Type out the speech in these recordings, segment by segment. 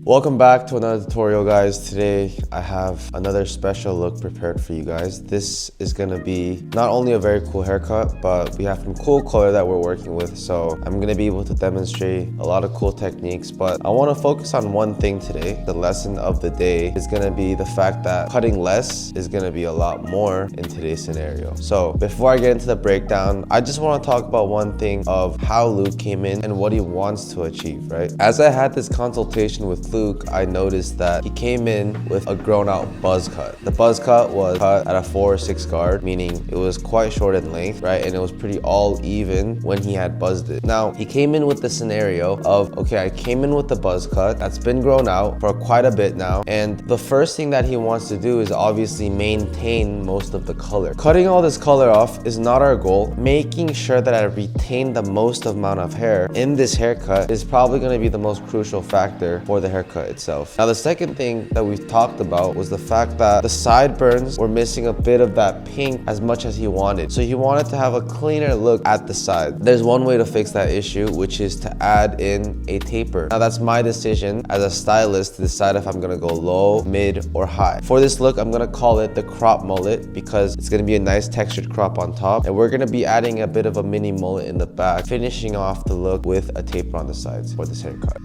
Welcome back to another tutorial, guys. Today I have another special look prepared for you guys. This is gonna be not only a very cool haircut, but we have some cool color that we're working with. So I'm gonna be able to demonstrate a lot of cool techniques, but I wanna focus on one thing today. The lesson of the day is gonna be the fact that cutting less is gonna be a lot more in today's scenario. So before I get into the breakdown, I just wanna talk about one thing of how Luke came in and what he wants to achieve, right? As I had this consultation with Luke, I noticed that he came in with a grown out buzz cut. The buzz cut was cut at a 4 or 6 guard, meaning it was quite short in length, right? And it was pretty all even when he had buzzed it. Now, he came in with the scenario of, okay, I came in with the buzz cut that's been grown out for quite a bit now. And the first thing that he wants to do is obviously maintain most of the color. Cutting all this color off is not our goal. Making sure that I retain the most amount of hair in this haircut is probably going to be the most crucial factor for the haircut itself. Now, the second thing that we talked about was the fact that the sideburns were missing a bit of that pink as much as he wanted. So he wanted to have a cleaner look at the side. There's one way to fix that issue, which is to add in a taper. Now, that's my decision as a stylist to decide if I'm gonna go low, mid, or high. For this look, I'm gonna call it the crop mullet because it's gonna be a nice textured crop on top, and we're gonna be adding a bit of a mini mullet in the back, finishing off the look with a taper on the sides for this haircut.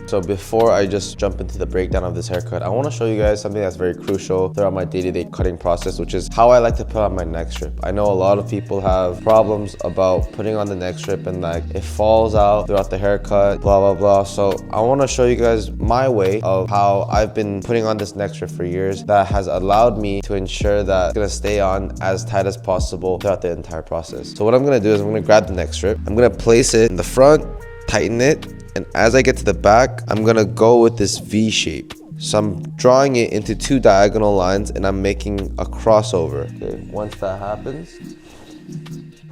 So before I just jump into the breakdown of this haircut, I want to show you guys something that's very crucial throughout my day-to-day cutting process, which is how I like to put on my neck strip. I know a lot of people have problems about putting on the neck strip and like it falls out throughout the haircut, blah, blah, blah. So I want to show you guys my way of how I've been putting on this neck strip for years that has allowed me to ensure that it's going to stay on as tight as possible throughout the entire process. So what I'm going to do is I'm going to grab the neck strip. I'm going to place it in the front, tighten it. And as I get to the back, I'm gonna go with this V shape. So I'm drawing it into 2 diagonal lines and I'm making a crossover. Okay, once that happens,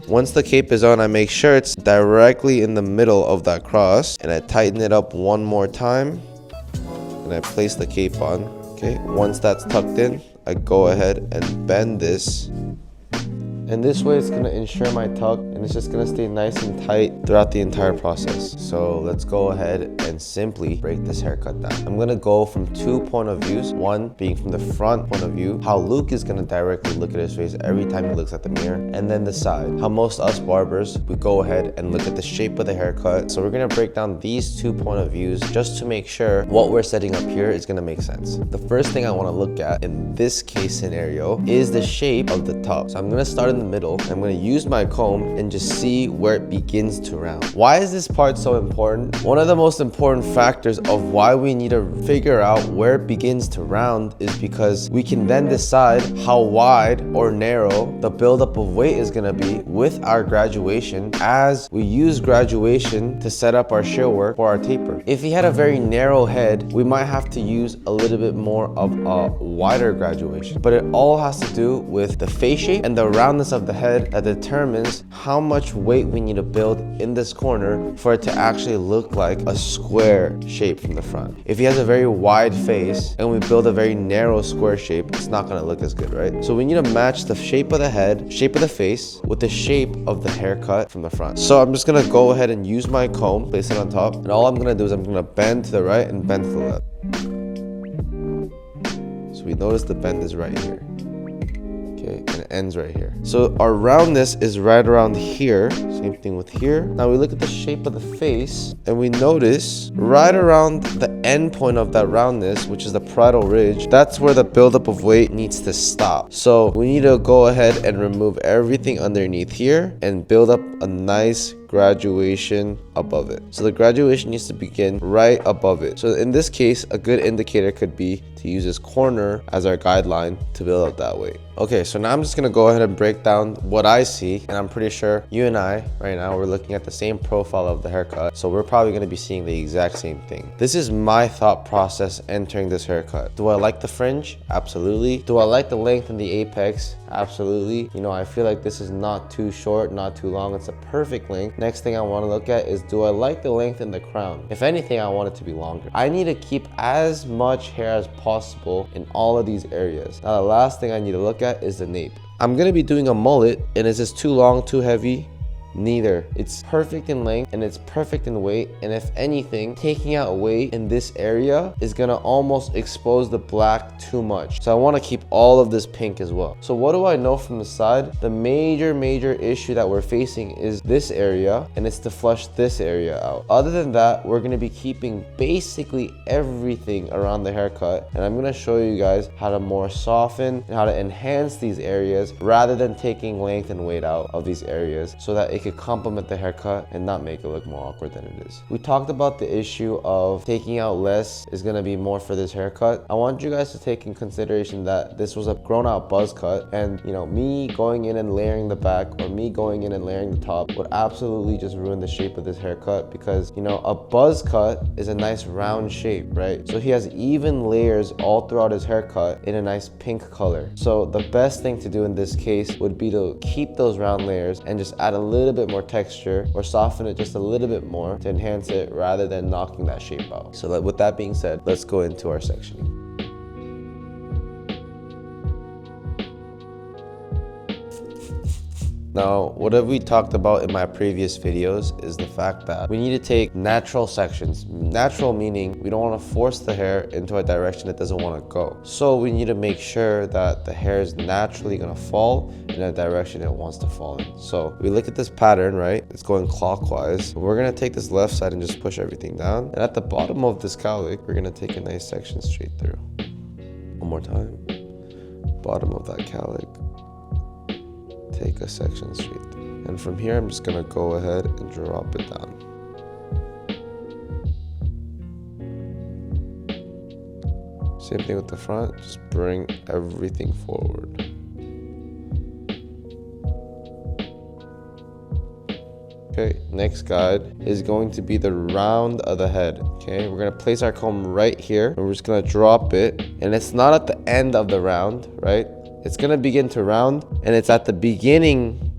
once the cape is on, I make sure it's directly in the middle of that cross and I tighten it up one more time and I place the cape on. Okay, once that's tucked in, I go ahead and bend this. And this way it's gonna ensure my tuck and it's just gonna stay nice and tight throughout the entire process. So let's go ahead and simply break this haircut down. I'm gonna go from 2 point of views. One being from the front point of view, how Luke is gonna directly look at his face every time he looks at the mirror. And then the side, how most us barbers, we go ahead and look at the shape of the haircut. So we're gonna break down these 2 point of views just to make sure what we're setting up here is gonna make sense. The first thing I wanna look at in this case scenario is the shape of the top. So I'm gonna start in the middle. I'm going to use my comb and just see where it begins to round. Why is this part so important? One of the most important factors of why we need to figure out where it begins to round is because we can then decide how wide or narrow the buildup of weight is going to be with our graduation as we use graduation to set up our shear work for our taper. If he had a very narrow head, we might have to use a little bit more of a wider graduation, but it all has to do with the face shape and the roundness of the head that determines how much weight we need to build in this corner for it to actually look like a square shape from the front. If he has a very wide face and we build a very narrow square shape, it's not going to look as good, right? So we need to match the shape of the head, shape of the face with the shape of the haircut from the front. So I'm just going to go ahead and use my comb, place it on top, and all I'm going to do is I'm going to bend to the right and bend to the left. So we notice the bend is right here. Okay, and it ends right here. So our roundness is right around here. Same thing with here. Now we look at the shape of the face and we notice right around the end point of that roundness, which is the parietal ridge, that's where the buildup of weight needs to stop. So we need to go ahead and remove everything underneath here and build up a nice graduation above it. So the graduation needs to begin right above it. So in this case, a good indicator could be to use this corner as our guideline to build up that weight. Okay, so now I'm just gonna go ahead and break down what I see, and I'm pretty sure you and I right now we're looking at the same profile of the haircut, so we're probably gonna be seeing the exact same thing. This is my thought process entering this haircut. Do I like the fringe? Absolutely. Do I like the length and the apex? Absolutely. You know, I feel like this is not too short, not too long. It's a perfect length. Next thing I want to look at is, do I like the length in the crown? If anything, I want it to be longer. I need to keep as much hair as possible in all of these areas. Now, the last thing I need to look at is the nape. I'm going to be doing a mullet, and is this too long, too heavy? Neither. It's perfect in length and it's perfect in weight, and if anything, taking out weight in this area is gonna almost expose the black too much. So I want to keep all of this pink as well. So what do I know from the side? The major issue that we're facing is this area, and it's to flush this area out. Other than that, we're going to be keeping basically everything around the haircut, and I'm going to show you guys how to more soften and how to enhance these areas rather than taking length and weight out of these areas, so that it could complement the haircut and not make it look more awkward than it is. We talked about the issue of taking out less is going to be more for this haircut. I want you guys to take in consideration that this was a grown out buzz cut, and you know, me going in and layering the back or me going in and layering the top would absolutely just ruin the shape of this haircut, because you know, a buzz cut is a nice round shape, right? So he has even layers all throughout his haircut in a nice pink color. So the best thing to do in this case would be to keep those round layers and just add a little bit more texture or soften it just a little bit more to enhance it rather than knocking that shape out. So with that being said, let's go into our sectioning. Now, what have we talked about in my previous videos is the fact that we need to take natural sections. Natural meaning we don't want to force the hair into a direction it doesn't want to go. So we need to make sure that the hair is naturally going to fall in a direction it wants to fall in. So we look at this pattern, right? It's going clockwise. We're going to take this left side and just push everything down. And at the bottom of this cowlick, we're going to take a nice section straight through. One more time. Bottom of that cowlick. Take a section straight through. And from here, I'm just gonna go ahead and drop it down. Same thing with the front, just bring everything forward. Okay, next guide is going to be the round of the head. Okay, we're gonna place our comb right here, and we're just gonna drop it, and it's not at the end of the round, right? It's gonna begin to round, and it's at the beginning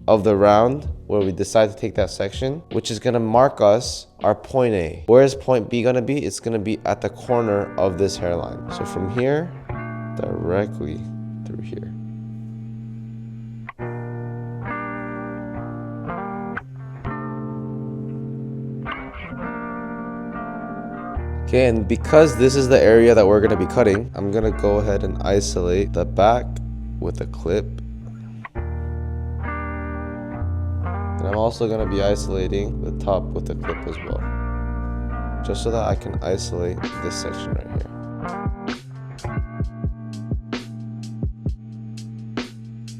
of the round where we decide to take that section, which is gonna mark us our point A. Where is point B gonna be? It's gonna be at the corner of this hairline. So from here, directly through here. Okay, and because this is the area that we're gonna be cutting, I'm gonna go ahead and isolate the back with a clip. And I'm also gonna be isolating the top with a clip as well, just so that I can isolate this section right here.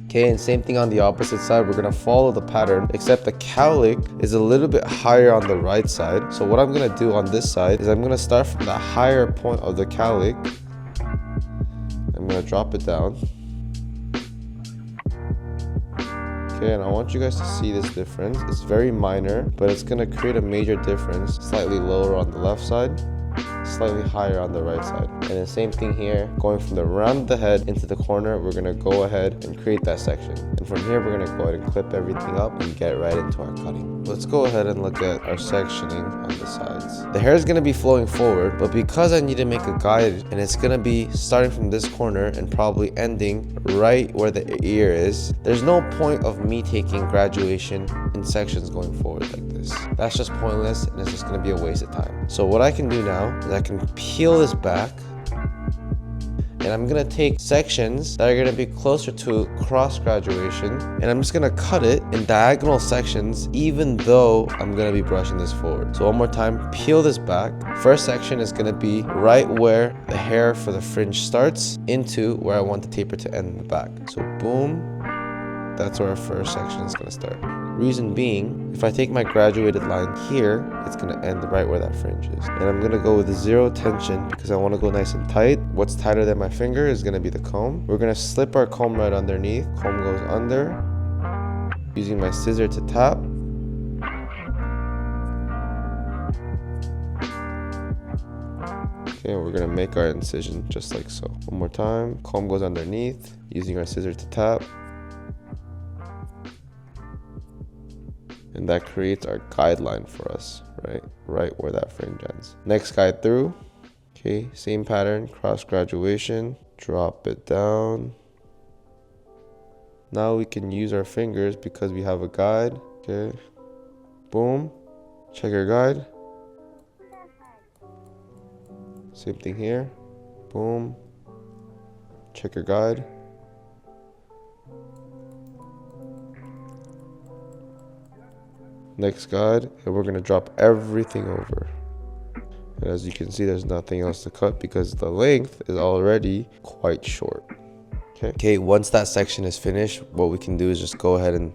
Okay, and same thing on the opposite side. We're gonna follow the pattern, except the cowlick is a little bit higher on the right side. So what I'm gonna do on this side is I'm gonna start from the higher point of the cowlick. I'm gonna drop it down. Okay, and I want you guys to see this difference. It's very minor, but it's gonna create a major difference. Slightly lower on the left side, slightly higher on the right side. And the same thing here, going from the round of the head into the corner, we're gonna go ahead and create that section. And from here, we're gonna go ahead and clip everything up and get right into our cutting. Let's go ahead and look at our sectioning on the sides. The hair is gonna be flowing forward, but because I need to make a guide, and it's gonna be starting from this corner and probably ending right where the ear is, there's no point of me taking graduation in sections going forward like this. That's just pointless, and it's just gonna be a waste of time. So what I can do now is I can peel this back, and I'm gonna take sections that are gonna be closer to cross graduation, and I'm just gonna cut it in diagonal sections, even though I'm gonna be brushing this forward. So one more time, peel this back. First section is gonna be right where the hair for the fringe starts into where I want the taper to end in the back. So boom, that's where our first section is gonna start. Reason being, if I take my graduated line here, it's gonna end right where that fringe is. And I'm gonna go with zero tension because I wanna go nice and tight. What's tighter than my finger is gonna be the comb. We're gonna slip our comb right underneath. Comb goes under, using my scissor to tap. Okay, we're gonna make our incision just like so. One more time, comb goes underneath, using our scissor to tap. And that creates our guideline for us, right where that fringe ends. Next guide through. Okay, same pattern, cross graduation, drop it down. Now we can use our fingers because we have a guide. Okay. Boom. Checker guide. Same thing here. Boom. Checker guide. Next guide, and we're gonna drop everything over. And as you can see, there's nothing else to cut because the length is already quite short. Okay, once that section is finished, what we can do is just go ahead and,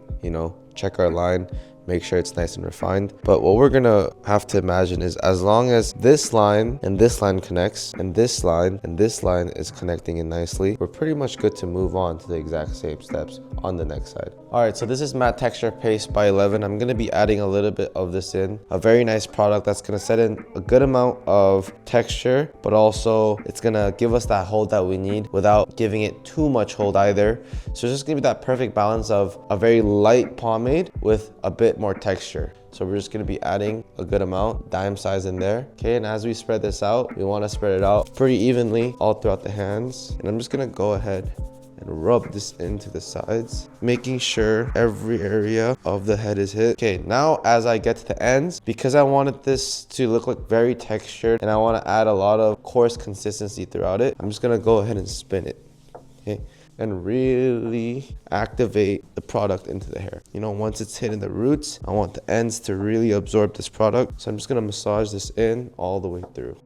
check our line, make sure it's nice and refined. But what we're gonna have to imagine is as long as this line and this line connects, and this line and this line is connecting in nicely, we're pretty much good to move on to the exact same steps on the next side. All right, so this is Matte Texture Paste by 11. I'm gonna be adding a little bit of this in. A very nice product that's gonna set in a good amount of texture, but also it's gonna give us that hold that we need without giving it too much hold either. So it's just gonna be that perfect balance of a very light pomade with a bit more texture. So we're just gonna be adding a good amount, dime size in there. Okay, and as we spread this out, we wanna spread it out pretty evenly all throughout the hands. And I'm just gonna go ahead and rub this into the sides, making sure every area of the head is hit. Okay, now as I get to the ends, because I wanted this to look like very textured and I want to add a lot of coarse consistency throughout it, I'm just gonna go ahead and spin it. Okay, and really activate the product into the hair. Once it's hitting the roots, I want the ends to really absorb this product. So I'm just gonna massage this in all the way through.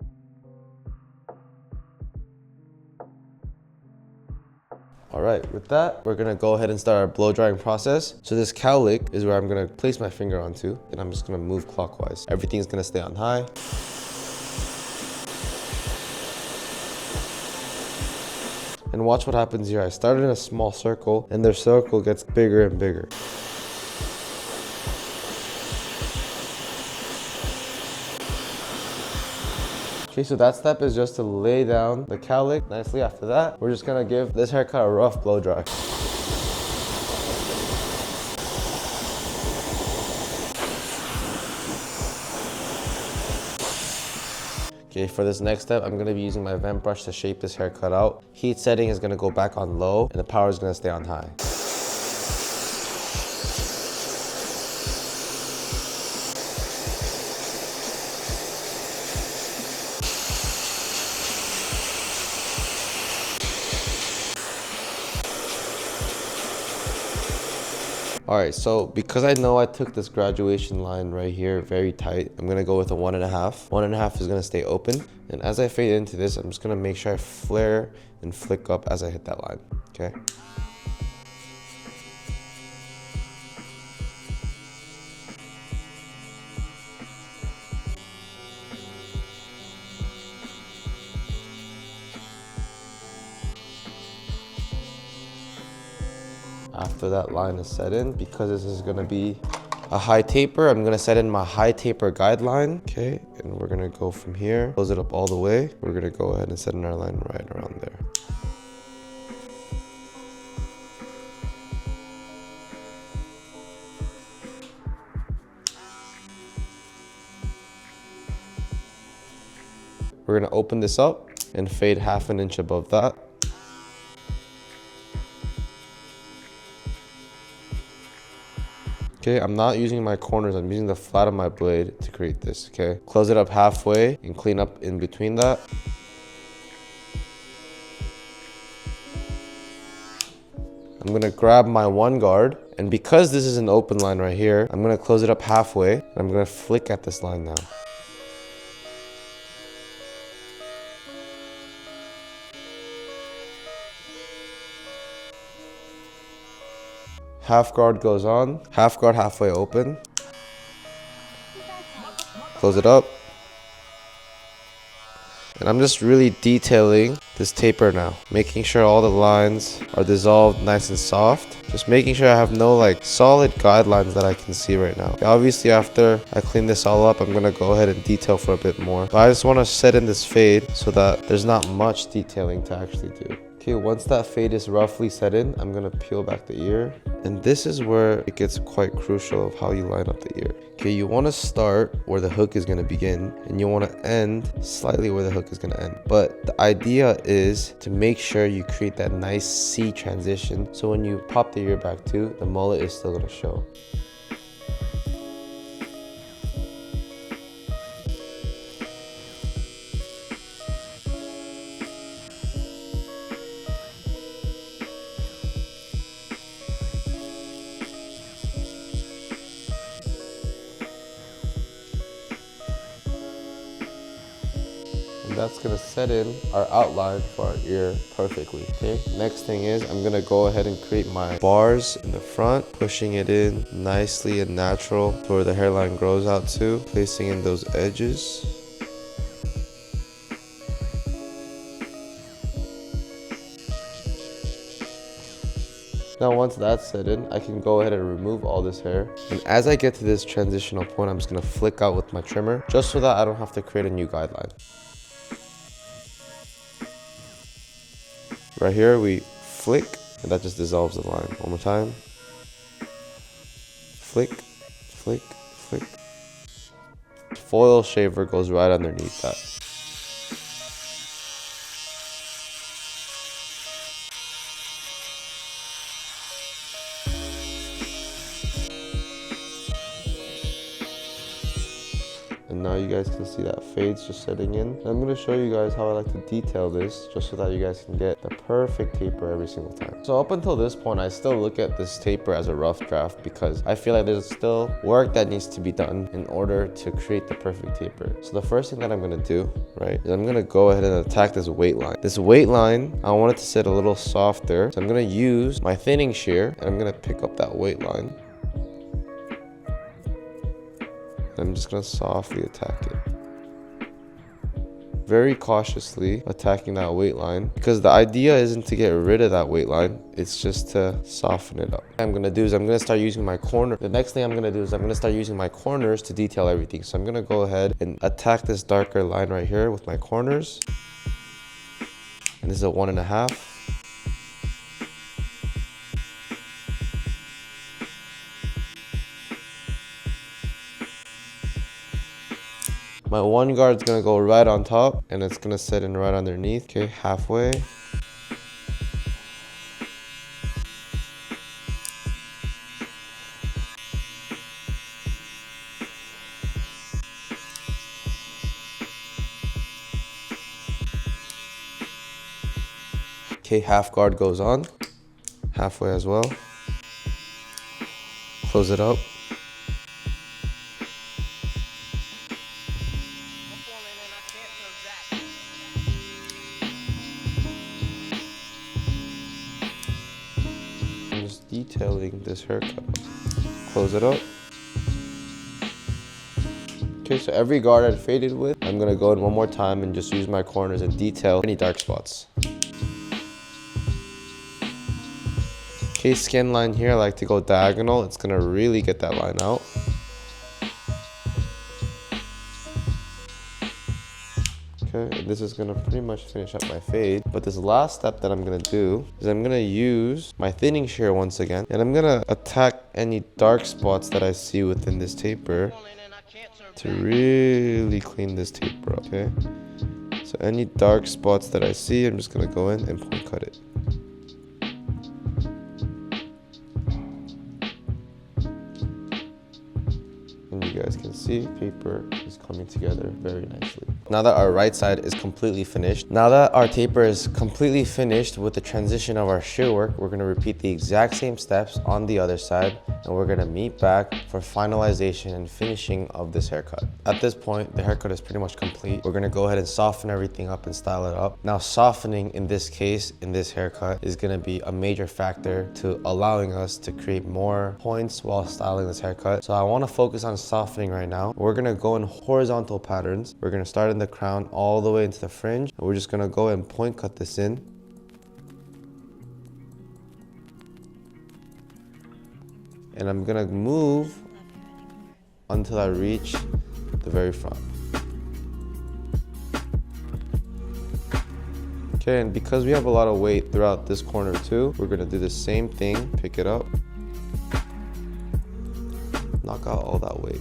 All right, with that, we're gonna go ahead and start our blow drying process. So this cowlick is where I'm gonna place my finger onto, and I'm just gonna move clockwise. Everything's gonna stay on high. And watch what happens here. I started in a small circle, and their circle gets bigger and bigger. Okay, so that step is just to lay down the cowlick nicely. After that, we're just gonna give this haircut a rough blow dry. Okay, for this next step, I'm gonna be using my vent brush to shape this haircut out. Heat setting is gonna go back on low, and the power is gonna stay on high. All right, so because I know I took this graduation line right here very tight, I'm gonna go with a 1.5. 1.5 is gonna stay open. And as I fade into this, I'm just gonna make sure I flare and flick up as I hit that line, okay? After that line is set in, because this is gonna be a high taper, I'm gonna set in my high taper guideline. Okay, and we're gonna go from here, close it up all the way. We're gonna go ahead and set in our line right around there. We're gonna open this up and fade 1/2 inch above that. Okay, I'm not using my corners, I'm using the flat of my blade to create this, okay? Close it up halfway and clean up in between that. I'm gonna grab my one guard, and because this is an open line right here, I'm gonna close it up halfway, and I'm gonna flick at this line now. Half guard goes on, half guard halfway open. Close it up. And I'm just really detailing this taper now, making sure all the lines are dissolved nice and soft. Just making sure I have no solid guidelines that I can see right now. Obviously after I clean this all up, I'm gonna go ahead and detail for a bit more. But I just wanna set in this fade so that there's not much detailing to actually do. Okay, once that fade is roughly set in, I'm gonna peel back the ear. And this is where it gets quite crucial of how you line up the ear. Okay, you wanna start where the hook is gonna begin, and you wanna end slightly where the hook is gonna end. But the idea is to make sure you create that nice C transition, so when you pop the ear back too, the mullet is still gonna show. that's gonna set in our outline for our ear perfectly, okay? Next thing is I'm gonna go ahead and create my bars in the front, pushing it in nicely and natural to where the hairline grows out to, placing in those edges. Now once that's set in, I can go ahead and remove all this hair. And as I get to this transitional point, I'm just gonna flick out with my trimmer, just so that I don't have to create a new guideline. Right here, we flick, and that just dissolves the line. One more time. Flick, flick, flick. Foil shaver goes right underneath that. And now you guys can see that fade's just setting in. And I'm gonna show you guys how I like to detail this, just so that you guys can get the perfect taper every single time. So up until this point, I still look at this taper as a rough draft because I feel like there's still work that needs to be done in order to create the perfect taper. So the first thing that I'm gonna do, right, is I'm gonna go ahead and attack this weight line. This weight line, I want it to sit a little softer. So I'm gonna use my thinning shear and I'm gonna pick up that weight line. I'm just gonna softly attack it. Very cautiously attacking that weight line, because the idea isn't to get rid of that weight line, it's just to soften it up. What I'm gonna start using my corner. The next thing I'm gonna do is I'm gonna start using my corners to detail everything. So I'm gonna go ahead and attack this darker line right here with my corners. And this is a 1.5. My one guard's gonna go right on top and it's gonna set in right underneath. Okay, halfway. Okay, half guard goes on. Halfway as well. Close it up. I'm just detailing this haircut. Close it up. Okay, so every guard I faded with, I'm gonna go in one more time and just use my corners and detail any dark spots. Okay, skin line here, I like to go diagonal. It's gonna really get that line out. Okay, and this is gonna pretty much finish up my fade. But this last step that I'm gonna do is I'm gonna use my thinning shear once again, and I'm gonna attack any dark spots that I see within this taper to really clean this taper up, okay? So any dark spots that I see, I'm just gonna go in and point cut it. And you guys can see paper is coming together very nicely. Now that our right side is completely finished, now that our taper is completely finished with the transition of our shear work, we're gonna repeat the exact same steps on the other side, and we're gonna meet back for finalization and finishing of this haircut. At this point, the haircut is pretty much complete. We're gonna go ahead and soften everything up and style it up. Now, softening in this case, in this haircut, is gonna be a major factor to allowing us to create more points while styling this haircut. So I wanna focus on softening right now. We're gonna go in horizontal patterns. We're gonna start in the crown all the way into the fringe. And we're just gonna go and point cut this in. And I'm gonna move until I reach the very front. Okay, and because we have a lot of weight throughout this corner too, we're gonna do the same thing, pick it up, knock out all that weight.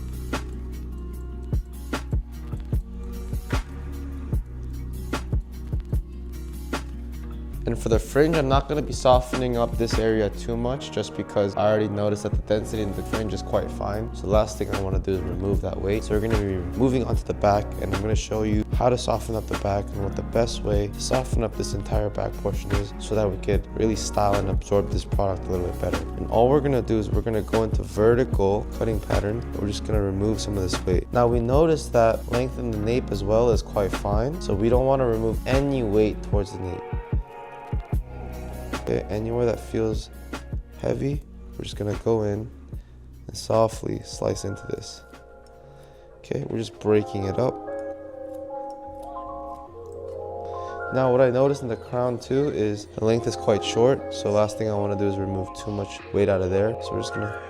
And For the fringe, I'm not going to be softening up this area too much just because I already noticed that the density in the fringe is quite fine. So the last thing I want to do is remove that weight. So we're going to be moving onto the back, and I'm going to show you how to soften up the back and what the best way to soften up this entire back portion is so that we could really style and absorb this product a little bit better. And all we're going to do is we're going to go into vertical cutting pattern. We're just going to remove some of this weight. Now we notice that length in the nape as well is quite fine. So we don't want to remove any weight towards the nape. Okay, anywhere that feels heavy, we're just gonna go in and softly slice into this. Okay, we're just breaking it up. Now what I noticed in the crown too is the length is quite short, so last thing I want to do is remove too much weight out of there. So we're just gonna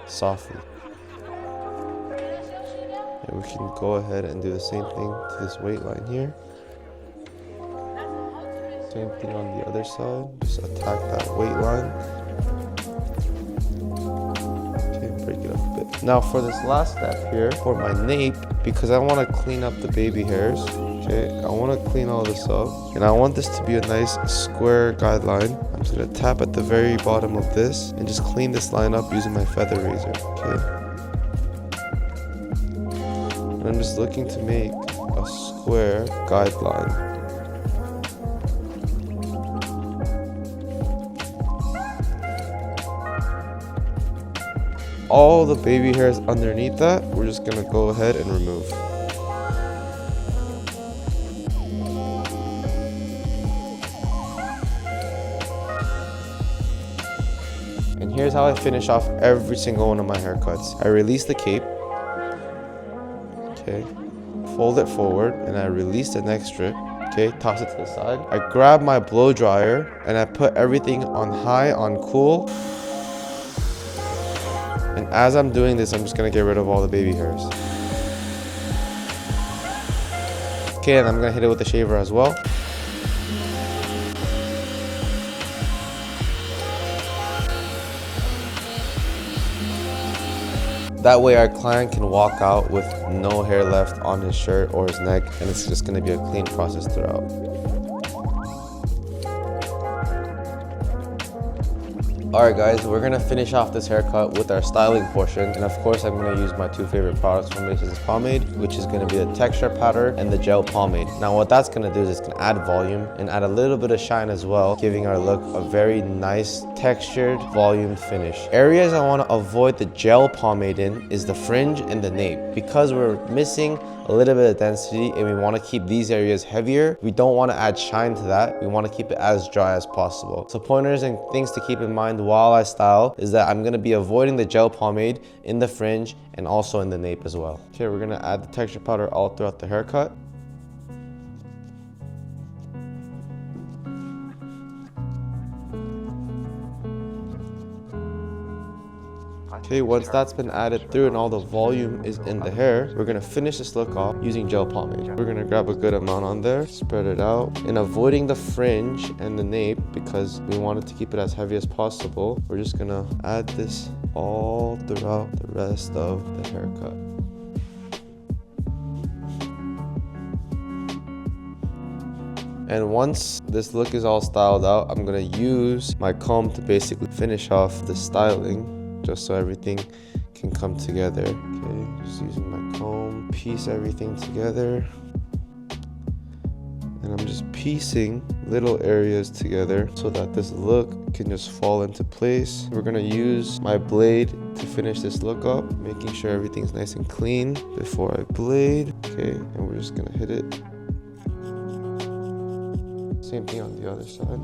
softly. And we can go ahead and do the same thing to this weight line here. Same thing on the other side, just attack that weight line. Okay, break it up a bit. Now for this last step here, for my nape, because I want to clean up the baby hairs, okay, I want to clean all this up. And I want this to be a nice square guideline. I'm just going to tap at the very bottom of this and just clean this line up using my feather razor, okay? And I'm just looking to make a square guideline. All the baby hairs underneath that, we're just gonna go ahead and remove. And here's how I finish off every single one of my haircuts. I release the cape, okay, fold it forward, and I release the next strip, okay, toss it to the side. I grab my blow dryer and I put everything on high, on cool. And as I'm doing this, I'm just gonna get rid of all the baby hairs. Okay, and I'm gonna hit it with the shaver as well. That way our client can walk out with no hair left on his shirt or his neck, and it's just gonna be a clean process throughout. Alright guys, we're gonna finish off this haircut with our styling portion, and of course I'm gonna use my two favorite products from Mason's Pomade, which is gonna be the texture powder and the gel pomade. Now what that's gonna do is it's gonna add volume and add a little bit of shine as well, giving our look a very nice textured volume finish. Areas I want to avoid the gel pomade in is the fringe and the nape, because we're missing a little bit of density and we want to keep these areas heavier. We don't want to add shine to that. We want to keep it as dry as possible. So pointers and things to keep in mind while I style is that I'm going to be avoiding the gel pomade in the fringe and also in the nape as well. Okay, we're going to add the texture powder all throughout the haircut. Okay, once that's been added through and all the volume is in the hair, we're gonna finish this look off using gel pomade. We're gonna grab a good amount on there, spread it out, and avoiding the fringe and the nape because we wanted to keep it as heavy as possible. We're just gonna add this all throughout the rest of the haircut. And once this look is all styled out, I'm gonna use my comb to basically finish off the styling, just so everything can come together. Okay, just using my comb, piece everything together. And I'm just piecing little areas together so that this look can just fall into place. We're gonna use my blade to finish this look up, making sure everything's nice and clean before I blade. Okay, and we're just gonna hit it. Same thing on the other side.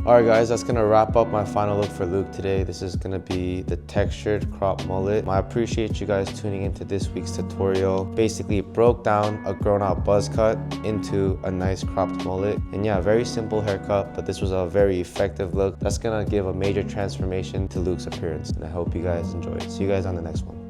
Alright guys, that's gonna wrap up my final look for Luke today. This is gonna be the textured crop mullet. I appreciate you guys tuning into this week's tutorial. Basically, it broke down a grown out buzz cut into a nice cropped mullet. And yeah, very simple haircut, but this was a very effective look. That's gonna give a major transformation to Luke's appearance. And I hope you guys enjoy it. See you guys on the next one.